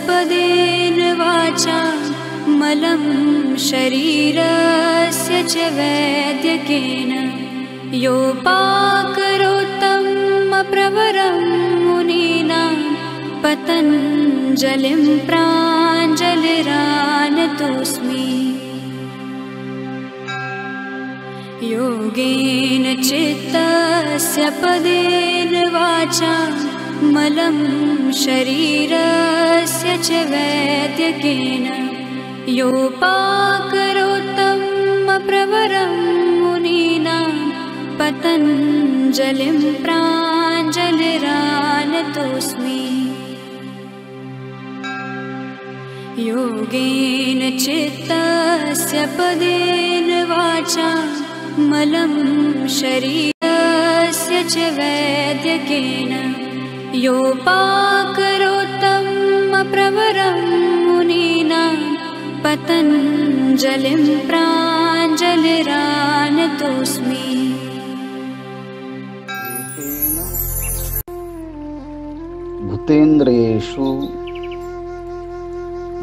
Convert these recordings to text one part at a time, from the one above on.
पदेन वाचा मलं शरीरस्य च वैद्यकेन योपाकरोत्तं प्रवरं मुनीनां पतञ्जलिं प्राञ्जलिरानतोऽस्मि। योगेन चित्तस्य पदेन वाचा मलं शरीरस्य च वैद्यकेन योपाकरोत्तं प्रवरं मुनीनां पतञ्जलिं प्राञ्जलिरानतोऽस्मि। योगेन चित्तस्य पदेन वाचा मलं शरीरस्य च वैद्यकेन योपाकरोत्तं प्रवरं मुनीनां पतञ्जलिं प्राञ्जलिरानतोऽस्मि। भूतेन्द्रियेषु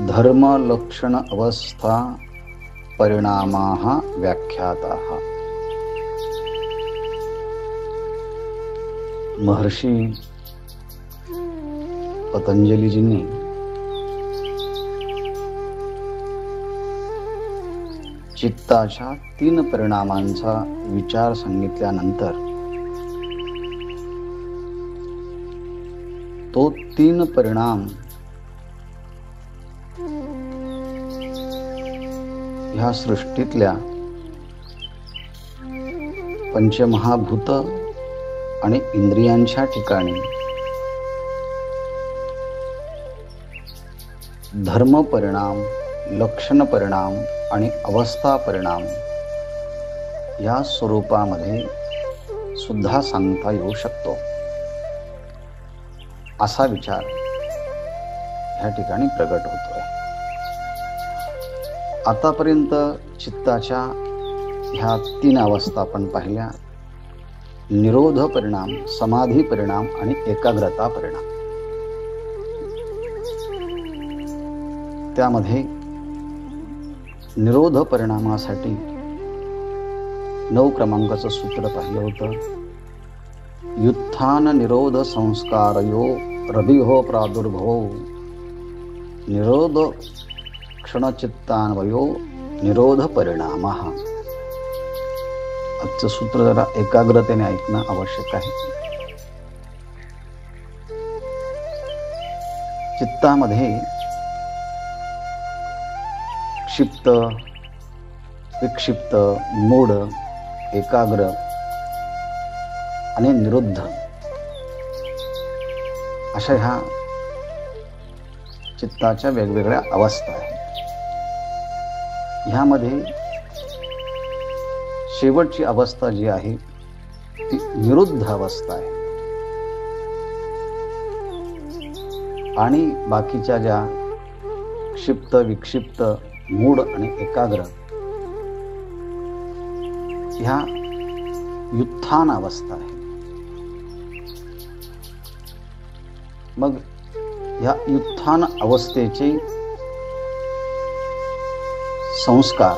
धर्मलक्षण अवस्था परिणामाः व्याख्याताः। महर्षी पतंजलीजींनी चित्ताच्या 3 परिणामांचा विचार सांगितल्यानंतर तो 3 परिणाम ह्या सृष्टीतल्या पंचमहाभूत आणि इंद्रियांच्या ठिकाणी धर्म परिणाम, लक्षण परिणाम आणि अवस्था परिणाम या स्वरूपामध्ये सुद्धा सांगता येऊ शकतो, असा विचार ह्या ठिकाणी प्रगट होतोय। आतापर्यंत चित्ताच्या ह्या 3 अवस्था आपण पाहिल्या: निरोध परिणाम, समाधी परिणाम आणि एकाग्रता परिणाम। त्यामध्ये निरोध परिणामासाठी 9 क्रमांकाचं सूत्र पाहिलं होतं। युत्थान निरोध संस्कारयो रविहो प्रादुर्भवो निरोध क्षणचित्तान्वयो निरोध परिणामः। आजचं सूत्र जरा एकाग्रतेने ऐकणं आवश्यक आहे। चित्तामध्ये क्षिप्त, विक्षिप्त, मूढ, एकाग्र आणि निरुद्ध अशा ह्या चित्ताच्या वेगवेगळ्या अवस्था आहेत। ह्यामध्ये शेवटची अवस्था जी आहे ती निरुद्ध अवस्था आहे आणि बाकीच्या ज्या क्षिप्त, विक्षिप्त, मूढ आणि एकाग्र ह्या युत्थान अवस्था आहे। मग ह्या युत्थान अवस्थेचे संस्कार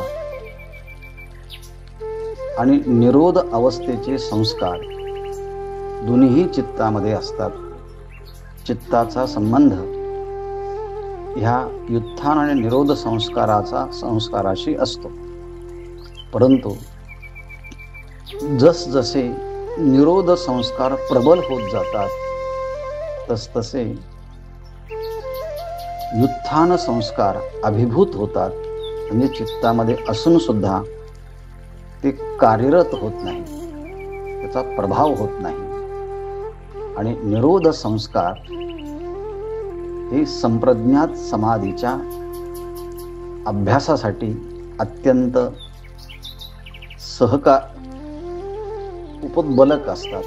आणि निरोध अवस्थेचे संस्कार दोन्हीही चित्तामध्ये असतात। चित्ताचा संबंध ह्या युत्थान आणि निरोध संस्काराशी असतो, परंतु जसजसे निरोध संस्कार प्रबल होत जातात तसतसे युत्थान संस्कार अभिभूत होतात, म्हणजे चित्तामध्ये असून सुद्धा ते कार्यरत होत नाही, त्याचा प्रभाव होत नाही। आणि निरोध संस्कार हे संप्रज्ञात समाधीच्या अभ्यासासाठी अत्यंत उपबलक असतात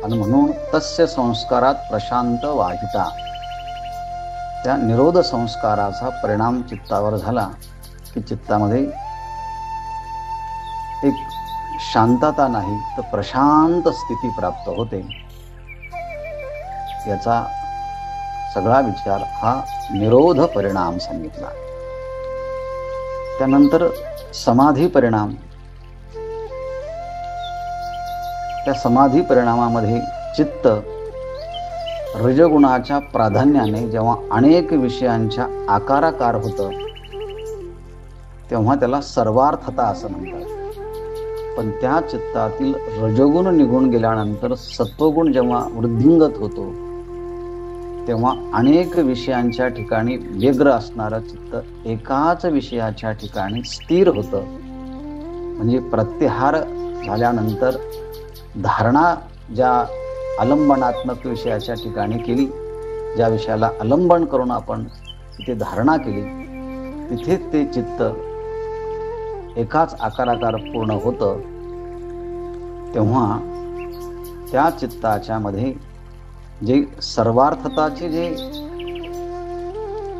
आणि म्हणून तस्य संस्कारात प्रशांत वाहिता, त्या निरोध संस्काराचा परिणाम चित्तावर झाला की चित्तामध्ये एक शांतता नाही तर प्रशांत स्थिती प्राप्त होते। याचा सगळा विचार हा निरोध परिणाम सांगितला. त्यानंतर समाधी परिणाम. त्या समाधी परिणामामध्ये चित्त रजगुणाच्या प्राधान्याने जेव्हा अनेक विषयांच्या आकाराकार होतं तेव्हा त्याला सर्वार्थता असं म्हणतात. पण त्या चित्तातील रजगुण निघून गेल्यानंतर सत्वगुण जेव्हा वृद्धिंगत होतो तेव्हा अनेक विषयांच्या ठिकाणी व्यग्र असणारं चित्त एकाच विषयाच्या ठिकाणी स्थिर होतं. म्हणजे प्रत्याहार झाल्यानंतर धारणा ज्या अलंबनात्मक विषयाच्या ठिकाणी केली, ज्या विषयाला अलंबन करून आपण तिथे धारणा केली, तिथे ते चित्त एकाच आकाराकार पूर्ण होतं. तेव्हा त्या चित्ताच्या मध्ये जे सर्वार्थताची जे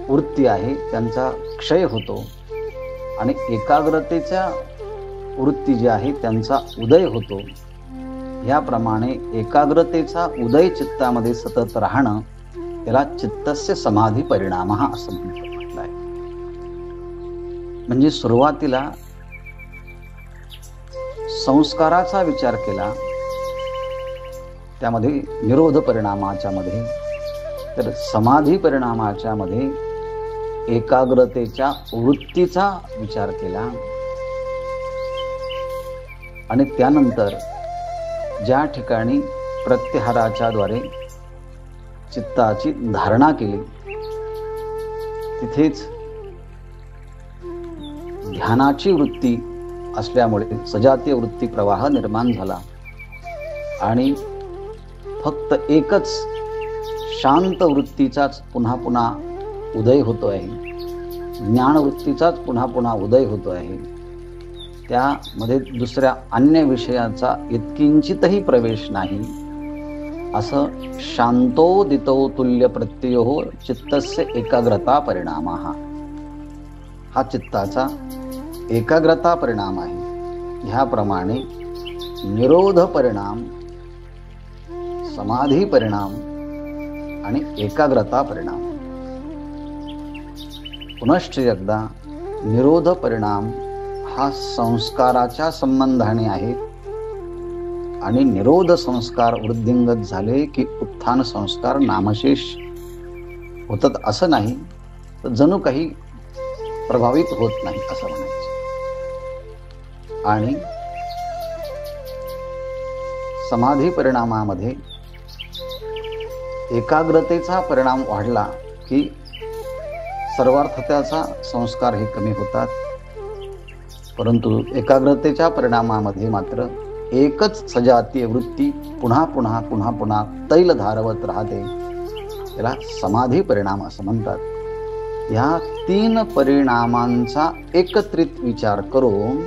वृत्ती आहे त्यांचा क्षय होतो आणि एकाग्रतेच्या वृत्ती जी आहे त्यांचा उदय होतो. याप्रमाणे एकाग्रतेचा उदय चित्तामध्ये सतत राहणं त्याला चित्तस्य समाधी परिणाम असं म्हटलं आहे. म्हणजे सुरुवातीला संस्काराचा विचार केला त्यामध्ये निरोध परिणामाच्या मध्ये, तर समाधी परिणामाच्या मध्ये एकाग्रतेच्या वृत्तीचा विचार केला आणि त्यानंतर ज्या ठिकाणी प्रत्याहाराच्या द्वारे चित्ताची धारणा केली तिथेच ध्यानाची वृत्ती असल्यामुळे सजातीय वृत्ती प्रवाह निर्माण झाला आणि फक्त एकच शांत वृत्तीचाच पुन्हा पुन्हा उदय होतो आहे, ज्ञान वृत्तीचाच पुन्हा पुन्हा उदय होतो आहे. त्यामध्ये दुसऱ्या अन्य विषयाचा इतकिंचितही प्रवेश नाही. असं शांतोदितो तुल्य प्रत्ययो चित्तस्य एकाग्रता परिणाम हा चित्ताचा एकाग्रता परिणाम आहे. ह्याप्रमाणे निरोध परिणाम, समाधी परिणाम आणि एकाग्रता परिणाम. पुनश्च एकदा निरोध परिणाम हा संस्काराच्या संबंधाने आहे आणि निरोध संस्कार वृद्धिंगत झाले की उत्थान संस्कार नामशेष होतात असं नाही, तर जणू काही प्रभावित होत नाही असं म्हणायचं. आणि समाधी परिणामामध्ये एकाग्रतेचा परिणाम वाढला की सर्वार्थतेचा संस्कार हे कमी होतात, परंतु एकाग्रतेच्या परिणामामध्ये मात्र एकच सजातीय वृत्ती पुन्हा पुन्हा पुन्हा पुन्हा तैल धारवत राहते. त्याला समाधी परिणाम असं म्हणतात. ह्या तीन परिणामांचा एकत्रित विचार करून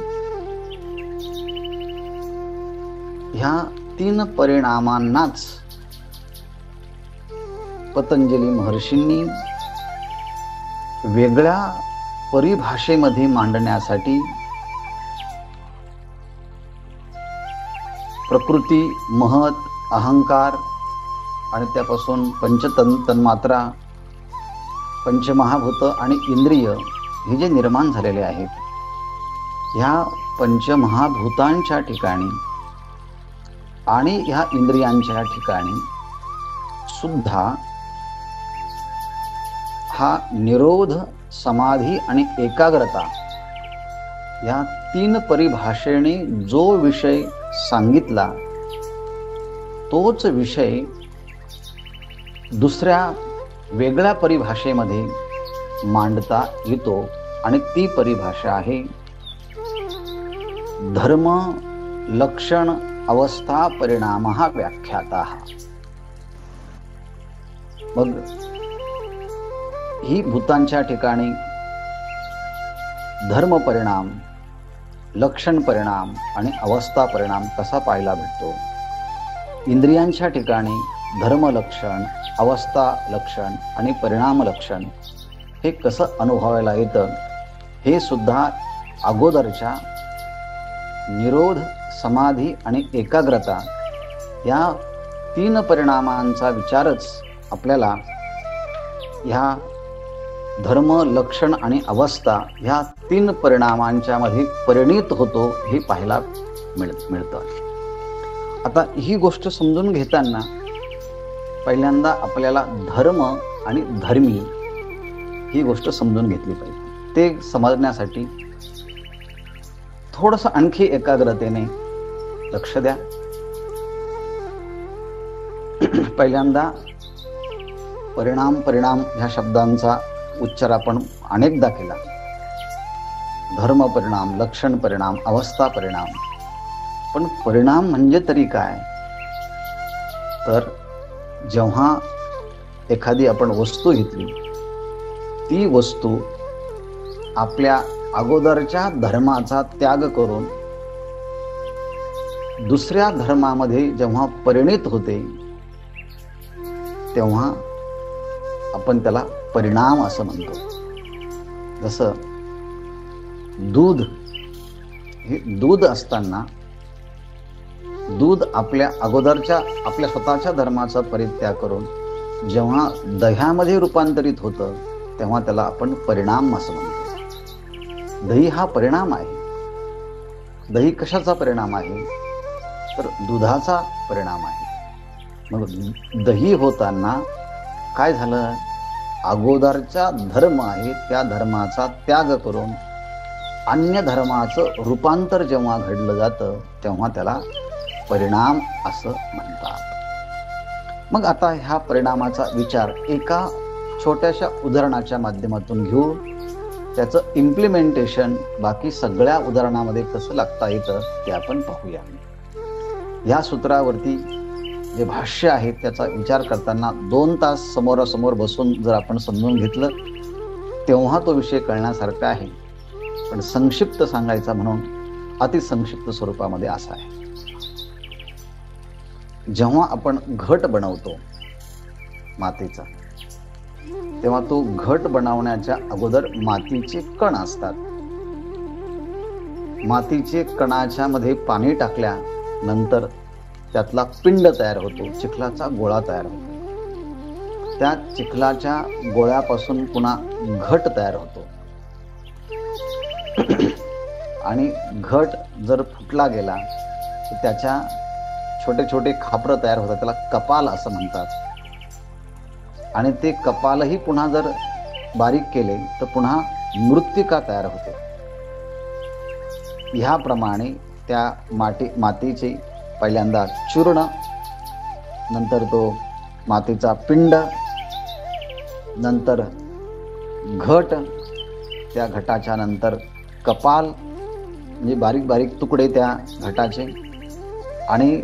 ह्या तीन परिणामांनाच पतंजली महर्षींनी वेगळ्या परिभाषेमध्ये मांडण्यासाठी प्रकृती, महत, अहंकार आणि त्यापासून तन्मात्रा, पंचमहाभूत आणि इंद्रिय हे जे निर्माण झालेले आहेत, ह्या पंचमहाभूतांच्या ठिकाणी आणि ह्या इंद्रियांच्या ठिकाणी सुद्धा हा निरोध, समाधी आणि एकाग्रता या तीन परिभाषेने जो विषय सांगितला तोच विषय दुसऱ्या वेगळ्या परिभाषेमध्ये मांडता येतो आणि ती परिभाषा आहे धर्म, लक्षण, अवस्था, परिणाम व्याख्याता. मग ही भूतांच्या ठिकाणी धर्म परिणाम, लक्षण परिणाम आणि अवस्था परिणाम कसा पाहायला भेटतो. इंद्रियांच्या ठिकाणी धर्म लक्षण, अवस्था लक्षण आणि परिणाम लक्षण हे कसं अनुभवायला येतं हे सुद्धा अगोदरच्या निरोध, समाधी आणि एकाग्रता या तीन परिणामांचा विचारच आपल्याला ह्या धर्म, लक्षण आणि अवस्था ह्या 3 परिणामांच्या मध्ये परिणित होतो हे पाहायला मिळतं. आता ही गोष्ट समजून घेताना पहिल्यांदा आपल्याला धर्म आणि धर्मी ही गोष्ट समजून घेतली पाहिजे. ते समजण्यासाठी थोडंसं आणखी एकाग्रतेने लक्ष द्या. पहिल्यांदा परिणाम ह्या शब्दांचा उच्चार आपण अनेकदा केला. धर्म परिणाम, लक्षण परिणाम, अवस्था परिणाम. पण परिणाम म्हणजे तरी काय? तर जेव्हा एखादी आपण वस्तू घेतली, ती वस्तू आपल्या अगोदरच्या धर्माचा त्याग करून दुसऱ्या धर्मामध्ये जेव्हा परिणित होते, तेव्हा आपण त्याला परिणाम असं म्हणतो. जसं दूध असताना दूध आपल्या अगोदरच्या आपल्या स्वतःच्या धर्माचा परित्याग करून जेव्हा दह्यामध्ये रूपांतरित होतं, तेव्हा त्याला आपण परिणाम असं म्हणतो. दही हा परिणाम आहे. दही कशाचा परिणाम आहे? तर दुधाचा परिणाम आहे. मग दही होताना काय झालं? अगोदरचा धर्म आहे त्या धर्माचा त्याग करून अन्य धर्माचं रूपांतर जेव्हा घडलं जातं, तेव्हा त्याला परिणाम असं म्हणतात. मग आता ह्या परिणामाचा विचार एका छोट्याशा उदाहरणाच्या माध्यमातून घेऊ. त्याचं इम्प्लिमेंटेशन बाकी सगळ्या उदाहरणामध्ये कसं लागता येतं ते आपण पाहूया. या सूत्रावरती जे भाष्य आहे त्याचा विचार करताना 2 तास समोरासमोर बसून जर आपण समजून घेतलं, तेव्हा तो विषय कळण्यासारखा आहे. पण संक्षिप्त सांगायचा म्हणून अतिसंक्षिप्त स्वरूपामध्ये असा आहे. जेव्हा आपण घट बनवतो मातीचा, तेव्हा तो घट बनवण्याच्या अगोदर मातीचे कण असतात. मातीचे कणाच्या मध्ये पाणी टाकल्यानंतर त्यातला पिंड तयार होतो, चिखलाचा गोळा तयार होतो. त्या चिखलाच्या गोळ्यापासून पुन्हा घट तयार होतो. आणि घट जर फुटला गेला तर त्याच्या छोटे छोटे खापरं तयार होतात, त्याला कपाल असं म्हणतात. आणि ते कपालही पुन्हा जर बारीक केले तर पुन्हा मृत्तिका तयार होते. ह्याप्रमाणे त्या मातीचे पहिल्यांदा चूर्ण, नंतर तो मातीचा पिंड, नंतर घट, त्या घटाच्या नंतर कपाल म्हणजे बारीक बारीक तुकडे त्या घटाचे, आणि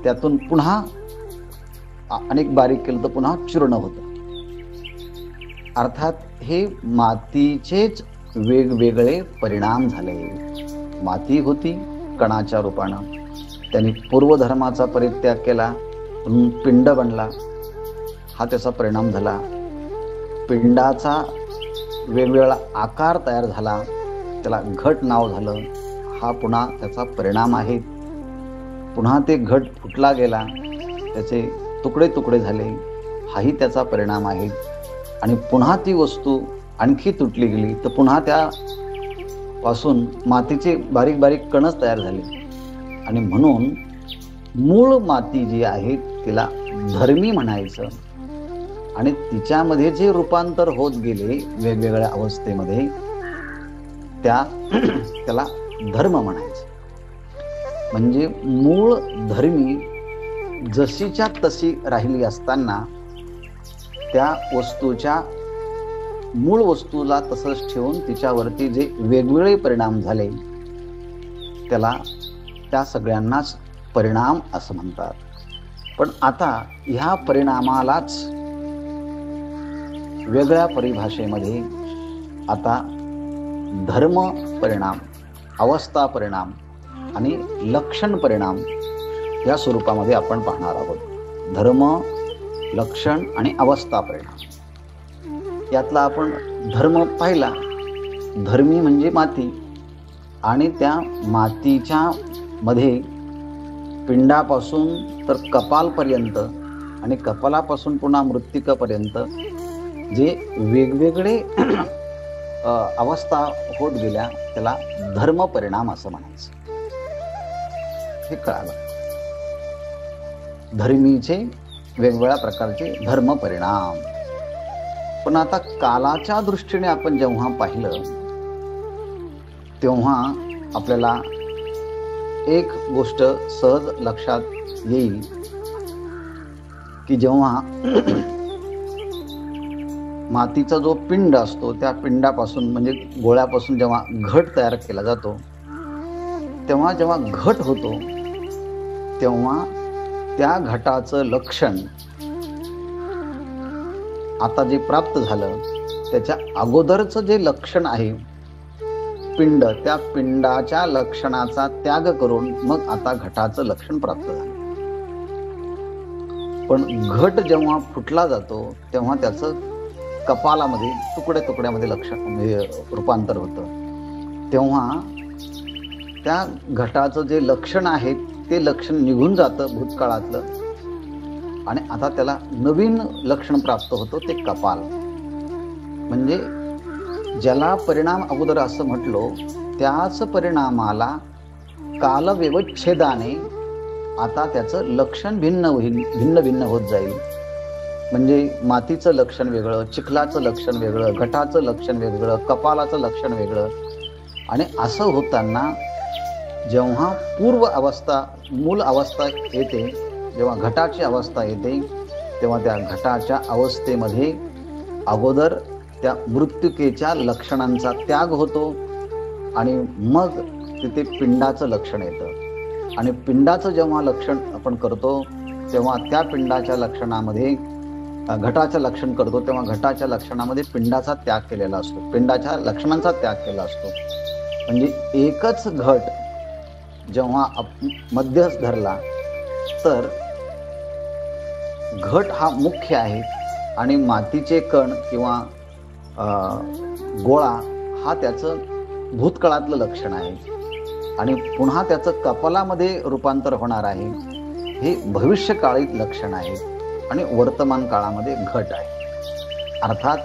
त्यातून पुन्हा अनेक बारीक केलं तर पुन्हा चूर्ण होतं. अर्थात हे मातीचेच वेगवेगळे परिणाम झाले. माती होती कणाच्या रूपानं, त्यांनी पूर्वधर्माचा परित्याग केला, म्हणून पिंड बनला, हा त्याचा परिणाम झाला. पिंडाचा वेगवेगळा आकार तयार झाला, त्याला घट नाव झालं, हा पुन्हा त्याचा परिणाम आहे. पुन्हा ते घट फुटला गेला, त्याचे तुकडे तुकडे झाले, हाही त्याचा परिणाम आहे. आणि पुन्हा ती वस्तू आणखी तुटली गेली तर पुन्हा त्यापासून मातीचे बारीक बारीक कणच तयार झाले. आणि म्हणून मूळ माती जी आहे तिला धर्मी म्हणायचं, आणि तिच्यामध्ये जे रूपांतर होत गेले वेगवेगळ्या अवस्थेमध्ये त्याला धर्म म्हणायचं. म्हणजे मूळ धर्मी जशीच्या तशी राहिली असताना त्या वस्तूच्या मूळ वस्तूला तसंच ठेवून तिच्यावरती जे वेगवेगळे परिणाम झाले त्याला त्या सगळ्यांनाच परिणाम असं म्हणतात. पण आता ह्या परिणामालाच वेगळ्या परिभाषेमध्ये आता धर्म परिणाम, अवस्था परिणाम आणि लक्षण परिणाम या स्वरूपामध्ये आपण पाहणार आहोत. धर्म, लक्षण आणि अवस्था परिणाम यातला आपण धर्म पाहिला. धर्मी म्हणजे माती, आणि त्या मातीच्या मध्ये पिंडापासून तर कपालपर्यंत आणि कपालापासून पुन्हा मृत्तिकापर्यंत जे वेगवेगळे अवस्था होत गेल्या त्याला धर्म परिणाम असं म्हणायचं. हे कळालं. धर्मीचे वेगवेगळ्या प्रकारचे धर्म परिणाम. पण आता कालाच्या दृष्टीने आपण जेव्हा पाहिलं तेव्हा आपल्याला एक गोष्ट सहज लक्षात येईल की जेव्हा मातीचा जो पिंड असतो त्या पिंडापासून म्हणजे गोळ्यापासून जेव्हा घट तयार केला जातो तेव्हा जेव्हा घट होतो तेव्हा त्या घटाचं लक्षण आता जे प्राप्त झालं त्याच्या अगोदरचं जे लक्षण आहे पिंड, त्या पिंडाच्या लक्षणाचा त्याग करून मग आता घटाचं लक्षण प्राप्त झालं. पण घट जेव्हा फुटला जातो तेव्हा त्याचं कपालामध्ये तुकड्यामध्ये म्हणजे रूपांतर होतं. तेव्हा त्या घटाचं जे लक्षण आहे ते लक्षण निघून जातं भूतकाळातलं आणि आता त्याला नवीन लक्षण प्राप्त होतं ते कपाल. म्हणजे ज्याला परिणाम अगोदर असं म्हटलो त्याच परिणामाला कालव्यवच्छेदाने आता त्याचं लक्षण भिन्न होत जाईल. म्हणजे मातीचं लक्षण वेगळं, चिखलाचं लक्षण वेगळं, घटाचं लक्षण वेगळं, कपालाचं लक्षण वेगळं. आणि असं होताना जेव्हा पूर्व अवस्था मूल अवस्था येते, जेव्हा घटाची अवस्था येते तेव्हा त्या घटाच्या अवस्थेमध्ये अगोदर त्या मृत्तिकेच्या लक्षणांचा त्याग होतो आणि मग तिथे पिंडाचं लक्षण येतं. आणि पिंडाचं जेव्हा लक्षण आपण करतो तेव्हा त्या पिंडाच्या लक्षणामध्ये घटाचं लक्षण करतो तेव्हा घटाच्या लक्षणामध्ये पिंडाचा त्याग केलेला असतो, पिंडाच्या लक्षणांचा त्याग केला असतो. म्हणजे एकच घट जेव्हा मध्यस्थ धरला तर घट हा मुख्य आहे आणि मातीचे कण किंवा गोळा हा त्याचं भूतकाळातलं लक्षण आहे आणि पुन्हा त्याचं कपालामध्ये रूपांतर होणार आहे हे भविष्यकाळी लक्षण आहे आणि वर्तमान काळामध्ये घट आहे. अर्थात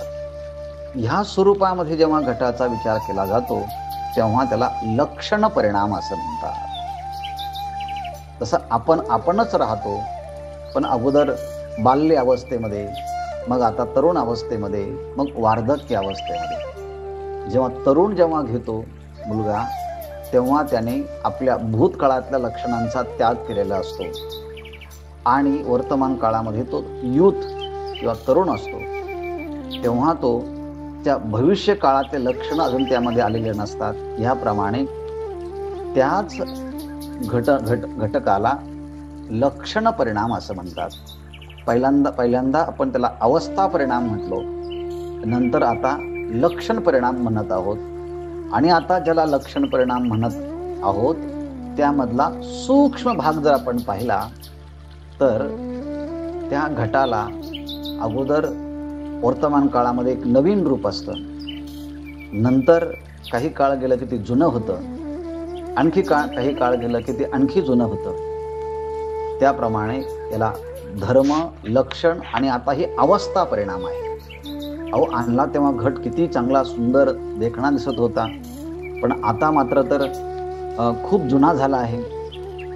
ह्या स्वरूपामध्ये जेव्हा घटाचा विचार केला जातो तेव्हा त्याला लक्षण परिणाम असं म्हणतात. तसं आपणच राहतो पण अगोदर बाल्य अवस्थेमध्ये, मग आता तरुण अवस्थेमध्ये, मग वार्धक्य अवस्थेमध्ये. जेव्हा तरुण जेव्हा घेतो मुलगा तेव्हा त्याने आपल्या भूतकाळातल्या लक्षणांचा त्याग केलेला असतो आणि वर्तमान काळामध्ये तो यूथ किंवा तरुण असतो तेव्हा तो त्या भविष्य काळातले लक्षण अजून त्यामध्ये आलेले नसतात. ह्याप्रमाणे त्याच घटकाला लक्षण परिणाम असं म्हणतात. पहिल्यांदा आपण त्याला अवस्था परिणाम म्हटलो, नंतर आता लक्षण परिणाम म्हणत आहोत. आणि आता ज्याला लक्षण परिणाम म्हणत आहोत त्यामधला सूक्ष्म भाग जर आपण पाहिला तर त्या घटाला अगोदर वर्तमान काळामध्ये एक नवीन रूप असतं, नंतर काही काळ गेलं की ते जुनं होतं, काही काळ गेलं की ते आणखी जुनं होतं. त्याप्रमाणे याला धर्म, लक्षण आणि आता ही अवस्था परिणाम आहे. अहो आणला तेव्हा घट किती चांगला सुंदर देखणा दिसत होता, पण आता मात्र तर खूप जुना झाला आहे,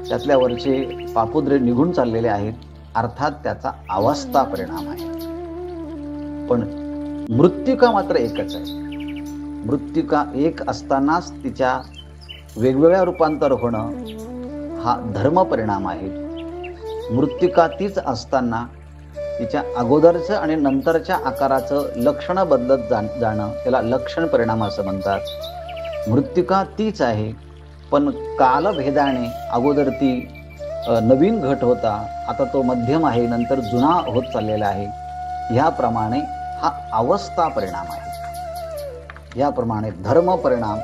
त्यातल्या वरचे पापुद्रे निघून चाललेले आहेत. अर्थात त्याचा अवस्था परिणाम आहे. पण मृत्तिका मात्र एकच आहे. मृत्तिका एक असतानाच तिच्या वेगवेगळ्या रूपांतर होणं हा धर्म परिणाम आहे. मृत्तिका तीच असताना तिच्या अगोदरचं आणि नंतरच्या आकाराचं लक्षण बदलत जाणं त्याला लक्षण परिणाम असं म्हणतात. मृत्तिका तीच आहे पण कालभेदाने अगोदर ती नवीन घट होता, आता तो मध्यम आहे, नंतर जुना होत चाललेला आहे. ह्याप्रमाणे हा अवस्था परिणाम आहे. याप्रमाणे धर्म परिणाम,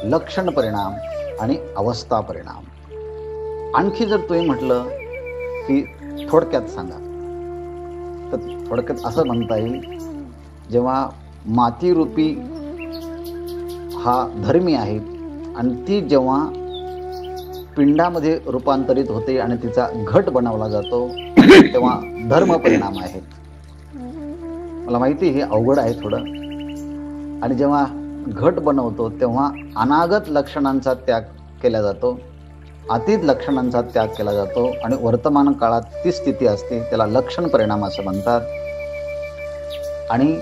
लक्षण परिणाम आणि अवस्था परिणाम. आणखी जर तुम्ही म्हटलं की थोडक्यात सांगा तर थोडक्यात असं म्हणता येईल, जेव्हा मातीरूपी हा धर्मी आहे आणि ती जेव्हा पिंडामध्ये रूपांतरित होते आणि तिचा घट बनवला जातो तेव्हा धर्म परिणाम आहेत. मला माहिती हे अवघड आहे थोडं. आणि जेव्हा घट बनवतो तेव्हा अनागत लक्षणांचा त्याग केला जातो, अतीत लक्षणांचा त्याग केला जातो आणि वर्तमान काळात ती स्थिती असते, त्याला लक्षण परिणाम असं म्हणतात. आणि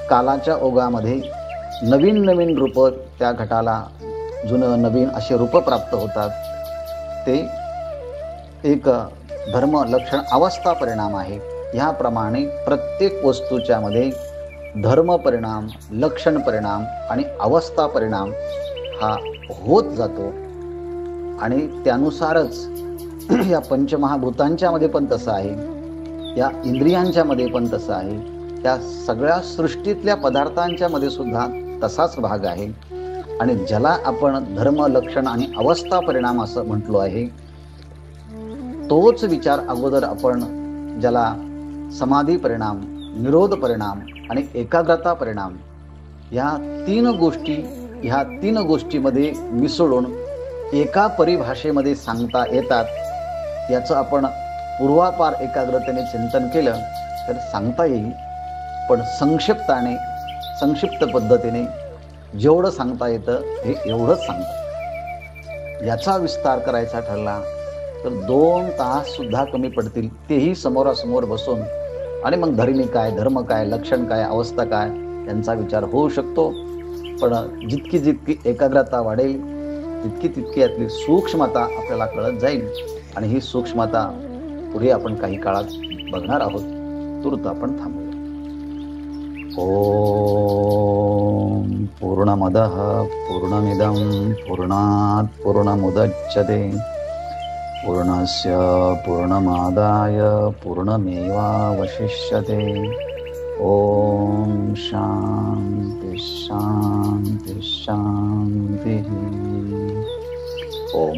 कालाच्या ओघामध्ये नवीन नवीन रूप त्या घटाला जुनं नवीन असे रूप प्राप्त होतात. ते एक धर्म लक्षण अवस्था परिणाम आहे. ह्याप्रमाणे प्रत्येक वस्तूच्या मध्ये धर्म परिणाम, लक्षण परिणाम आणि अवस्था परिणाम हा होत जातो. आणि त्यानुसारच या पंचमहाभूतांच्या मध्ये पण तसं आहे, या इंद्रियांच्या मध्ये पण तसं आहे, त्या सगळ्या सृष्टीतल्या पदार्थांच्या मध्ये सुद्धा तसाच भाग आहे. आणि ज्याला आपण धर्म, लक्षण आणि अवस्था परिणाम असं म्हटलो आहे, तोच विचार अगोदर आपण ज्याला समाधी परिणाम, निरोध परिणाम आणि एकाग्रता परिणाम ह्या तीन गोष्टीमध्ये मिसळून एका परिभाषेमध्ये सांगता येतात. याचं आपण पूर्वापार एकाग्रतेने चिंतन केलं तर सांगता येईल. पण संक्षिप्त पद्धतीने जेवढं सांगता येतं हे एवढंच सांगतात. याचा विस्तार करायचा ठरला तर 2 तास सुद्धा कमी पडतील, तेही समोरासमोर बसून. आणि मग धर्मी काय, धर्म काय, लक्षण काय, अवस्था काय यांचा विचार होऊ शकतो. पण जितकी एकाग्रता वाढेल तितकी यातली सूक्ष्मता आपल्याला कळत जाईल. आणि ही सूक्ष्मता पुढे आपण काही काळात बघणार आहोत. तूर्त आपण थांबूया. ओम पूर्णमदः पूर्णमिदं पूर्णात् पूर्णमुदच्यते पूर्णस्य पूर्णमादाय पूर्णमेवावशिष्यते. ओम शांति शांति शांति. ओम.